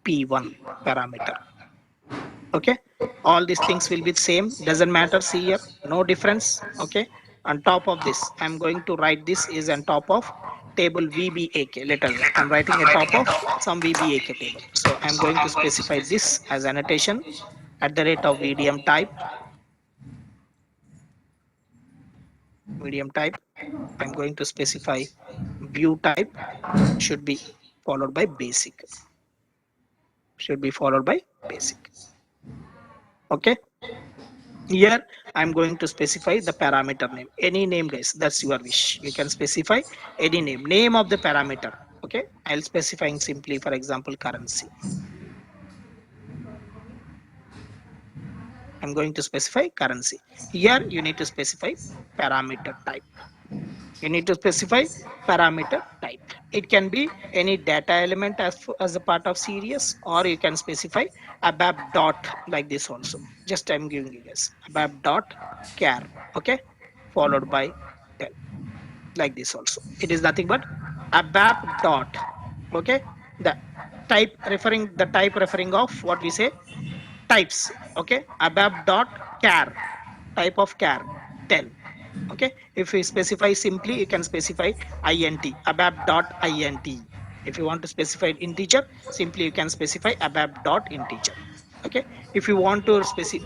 P1 parameter. Okay, all these things will be same, doesn't matter, see here, no difference. Okay, on top of this I'm going to write this is on top of table VBAK. Let us, I'm writing a top of some VBAK table, so I'm going to specify this as annotation at the rate of medium type. I'm going to specify view type should be followed by basic, should be followed by basic. Okay, here I'm going to specify the parameter name, any name guys, that's your wish, you can specify any name of the parameter. Okay, I'll specifying simply for example currency. I'm going to specify currency. Here you need to specify parameter type, you need to specify parameter type. It can be any data element as a part of series, or you can specify abap dot like this also. Just I'm giving you guys abap dot char. Okay, followed by 10 like this also. It is nothing but abap dot. Okay, the type referring of what we say types. Okay, abap dot char, type of char 10. Okay, if we specify simply you can specify int abap dot int. If you want to specify integer, simply you can specify abap dot integer. Okay, if you want to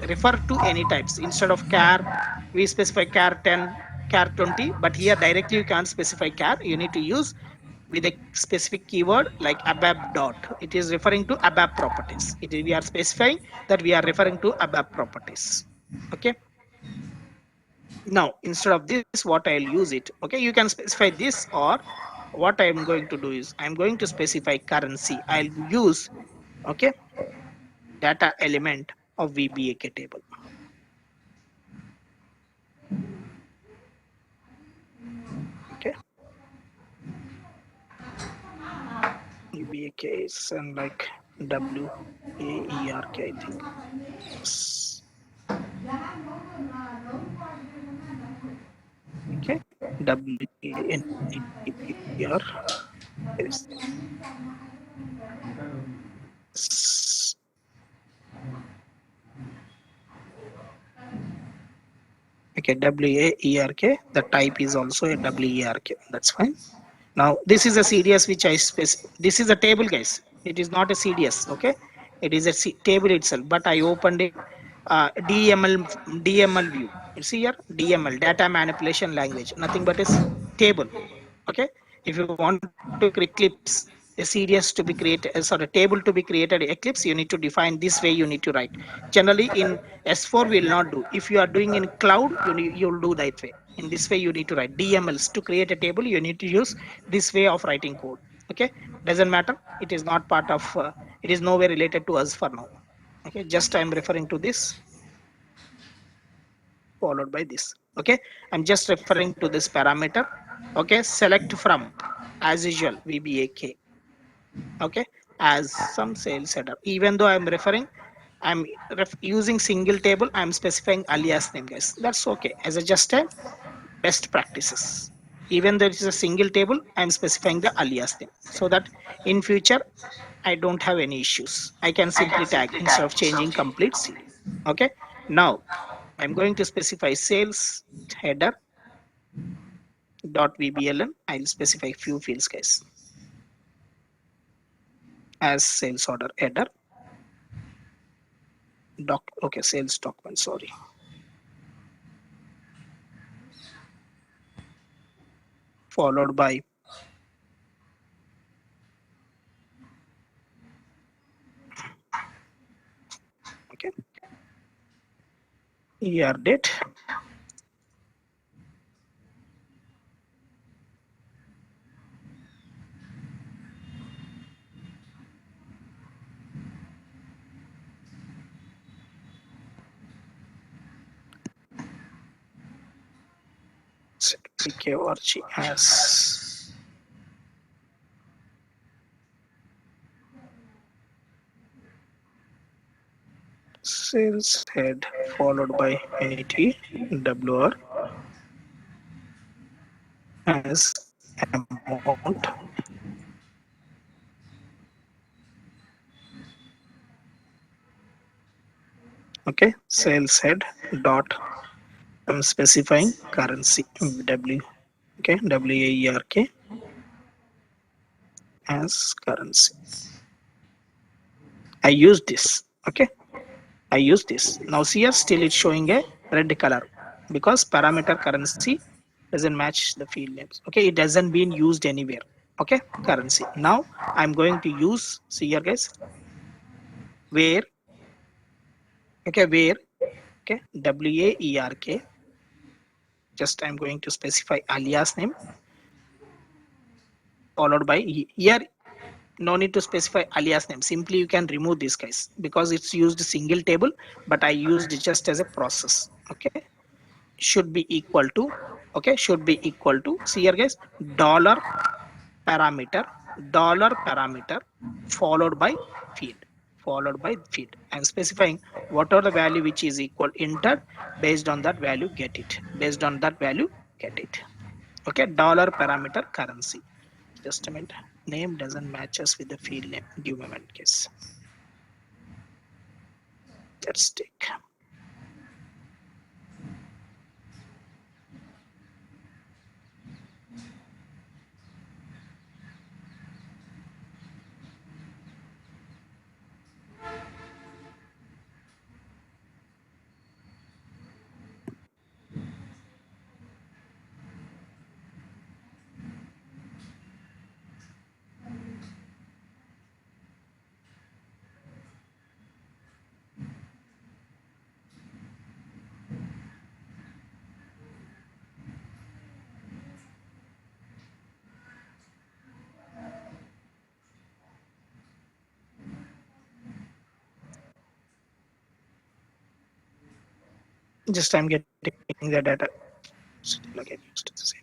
refer to any types, instead of char we specify char 10, char 20, but here directly you can't specify char, you need to use with a specific keyword like abap dot. It is referring to abap properties. We are specifying that we are referring to abap properties. Okay, now instead of this what I'll use it. Okay, you can specify this, or what I'm going to do is I'm going to specify currency. I'll use, okay, data element of VBAK table. Okay, VBAK is and like WAERK I think. Okay, WANER is okay, WAERK. The type is also a WERK. That's fine. Now this is a CDS which this is a table guys. It is not a CDS. Okay, it is a table itself. But I opened it DML view. You see here DML, data manipulation language. Nothing but a table. Okay, if you want to create Eclipse, a CDS to be created, sorry, table to be created Eclipse, you need to define this way. You need to write. Generally in S4 we will not do. If you are doing in cloud, you'll do that way. In this way you need to write DMLs to create a table. You need to use this way of writing code. Okay, doesn't matter. It is not part of. It is nowhere related to us for now. Okay, just I'm referring to this followed by this. Okay, I'm just referring to this parameter. Okay, select from as usual VBAK. Okay, as some sales header. Even though I'm referring, I'm using single table, I'm specifying alias name guys. That's okay as a just a best practices. Even though it is a single table, I'm specifying the alias name so that in future I don't have any issues. I can simply tag instead of changing complete CD. Okay, now I'm going to specify sales header dot VBLN. I'll specify few fields guys as sales order header doc. Okay, sales document, sorry, followed by okay year date, PKORG as sales head followed by unity WR as amount Okay, sales head dot, I'm specifying currency W. Okay, WAERK as currency. I use this. Okay, I use this. Now see here, still it's showing a red color because parameter currency doesn't match the field names. Okay, it doesn't been used anywhere. Okay, currency. Now I'm going to use, see here guys, where, okay, where, okay, WAERK, just I'm going to specify alias name followed by here. No need to specify alias name, simply you can remove these guys because it's used single table, but I used it just as a process. Okay, should be equal to, okay, should be equal to, see here guys, dollar parameter, dollar parameter followed by field, followed by field. I'm specifying what are the value which is equal entered, based on that value get it, based on that value get it. Okay, dollar parameter currency. Just a minute, name doesn't matches with the field name, give me a minute guys. Let's take, just I'm getting the data still again used the same,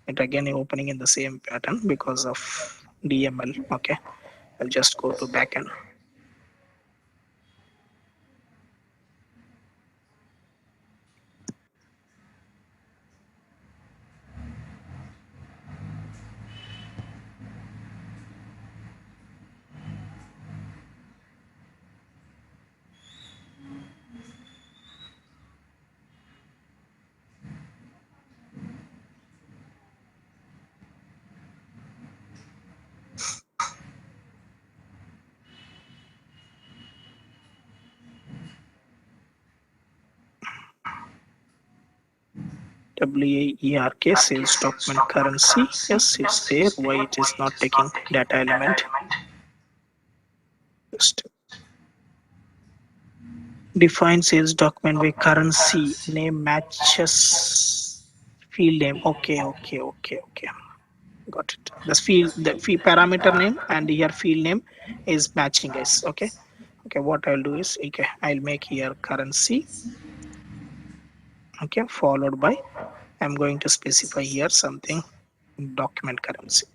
it again opening in the same pattern because of DML. Okay, I'll just go to backend. WAERK sales document currency. Yes, it's there. Why it is not taking data element? Just define sales document where currency name matches field name. Okay, okay, okay, okay. Got it. The field parameter name and here field name is matching, guys. Okay. Okay. What I'll do is, okay, I'll make here currency. Okay, followed by, I'm going to specify here something document currency.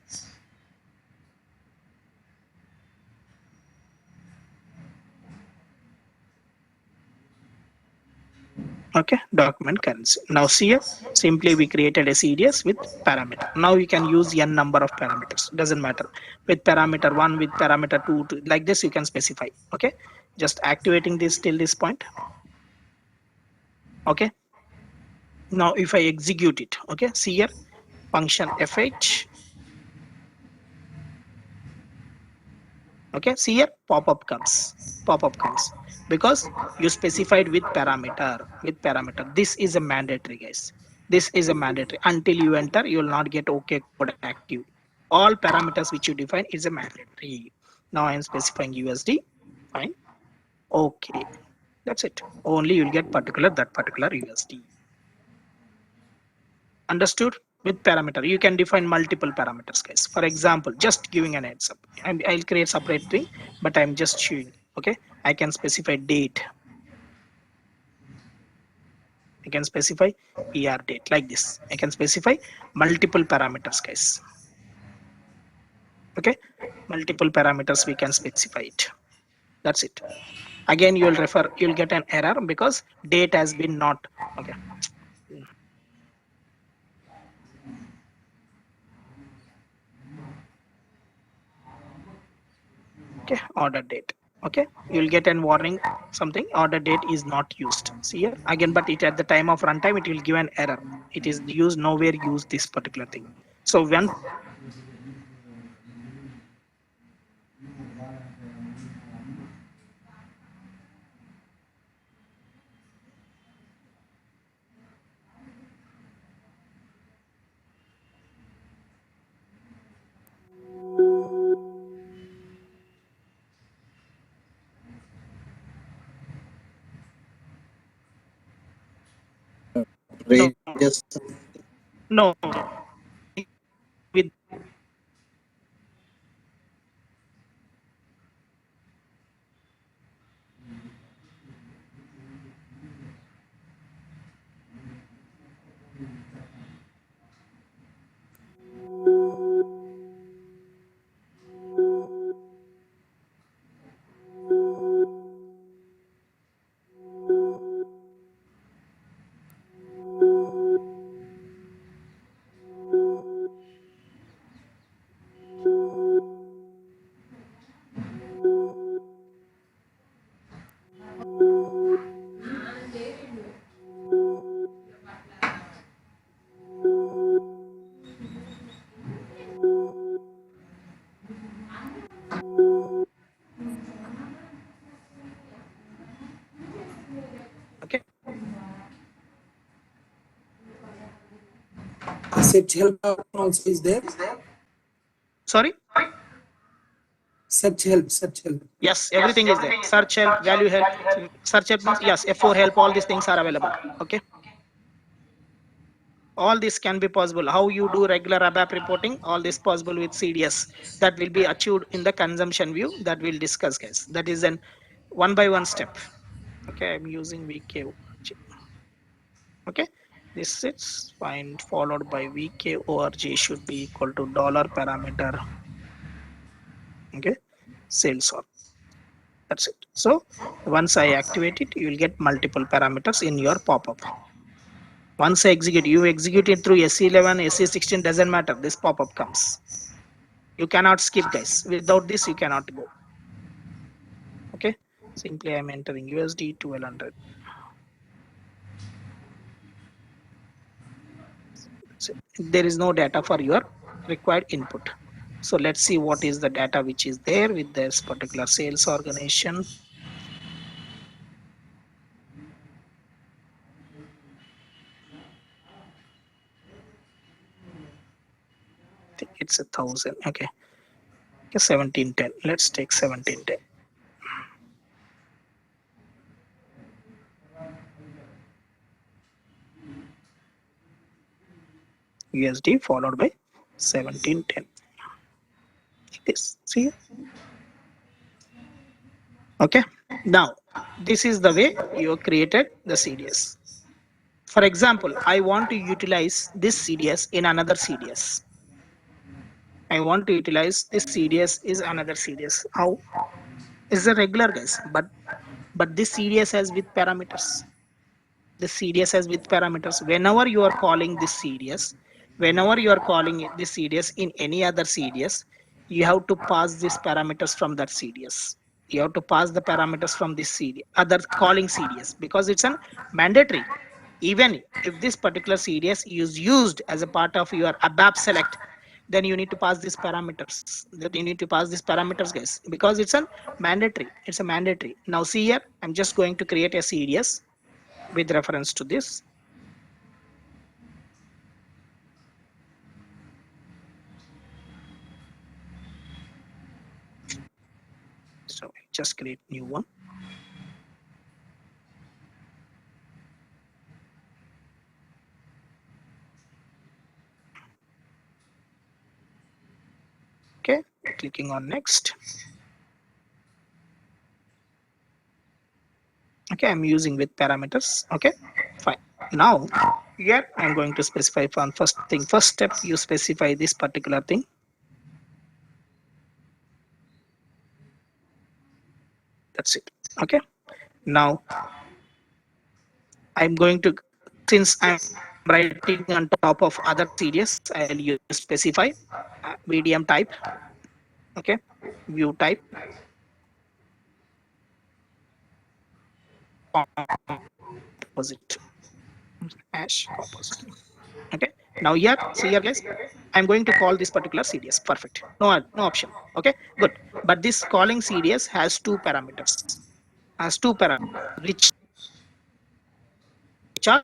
Okay, document currency. Now see here, simply we created a CDS with parameter. Now you can use n number of parameters, doesn't matter, with parameter 1, with parameter 2, like this you can specify. Okay, just activating this till this point. Okay, now if I execute it, okay, see here, function fh. Okay, see here, pop-up comes because you specified with parameter, this is a mandatory, guys, this is a mandatory. Until you enter, you will not get okay code active. All parameters which you define is a mandatory. Now I am specifying USD. Fine. Okay, that's it. Only you'll get that particular USD. Understood? With parameter you can define multiple parameters, guys. For example, just giving an heads up, I'll create separate thing, but I'm just showing. Okay, I can specify date, I can specify ER date, like this I can specify multiple parameters, guys. Okay, multiple parameters we can specify it. That's it. Again you'll get an error because date has been not. Okay, okay, order date. Okay, you'll get an warning something order date is not used. See here again, but it at the time of runtime it will give an error. It is used nowhere use this particular thing. So once you create a serious no no with okay Sept help also is there. sorry Sept help. yes everything is there, search help, value help. So search help means yes, f4 help, all these things are available. Okay, all this can be possible. How you do regular ABAP reporting, all this possible with CDS. That will be achieved in the consumption view that we'll discuss, guys. That is an one by one step. Okay, I'm using vk. Okay, this is find followed by vk org should be equal to dollar parameter. Okay, sales org. That's it. So once I activate it, you will get multiple parameters in your pop-up. Once I execute, you execute it through SE11, SE16, doesn't matter. This pop-up comes. You cannot skip, guys. Without this, you cannot go. Okay. Simply I'm entering USD 1200. So there is no data for your required input. So let's see what is the data which is there with this particular sales organization. I think it's 1,000. Okay. Okay, 1710. Let's take 1710. USD followed by 1710. Like this. See? Okay. Now, this is the way you created the CDS. For example, I want to utilize this CDS in another CDS. I want to utilize this CDS is another CDS. How? Is a regular, guys, but this CDS has with parameters. The CDS has with parameters. Whenever you are calling this CDS, whenever you are calling this CDS in any other CDS, you have to pass these parameters from that CDS. You have to pass the parameters from this CD, other calling CDS, because it's an mandatory. Even if this particular CDS is used as a part of your ABAP select, then you need to pass these parameters. That you need to pass these parameters, guys, because it's a mandatory. It's a mandatory. Now see here, I'm just going to create a CDS with reference to this. So just create new one. Okay, clicking on next. Okay, I'm using with parameters. Okay, fine. Now here I'm going to specify one first thing. First step, you specify this particular thing. That's it. Okay. Now I'm going to, since I'm writing on top of other CDS, I'll use specify VDM type. Okay, view type. composite, hash composite. Okay. Now here, see here, guys. I'm going to call this particular CDS. Perfect. No option. Okay. Good. But this calling CDS has two parameters. Has two parameters which are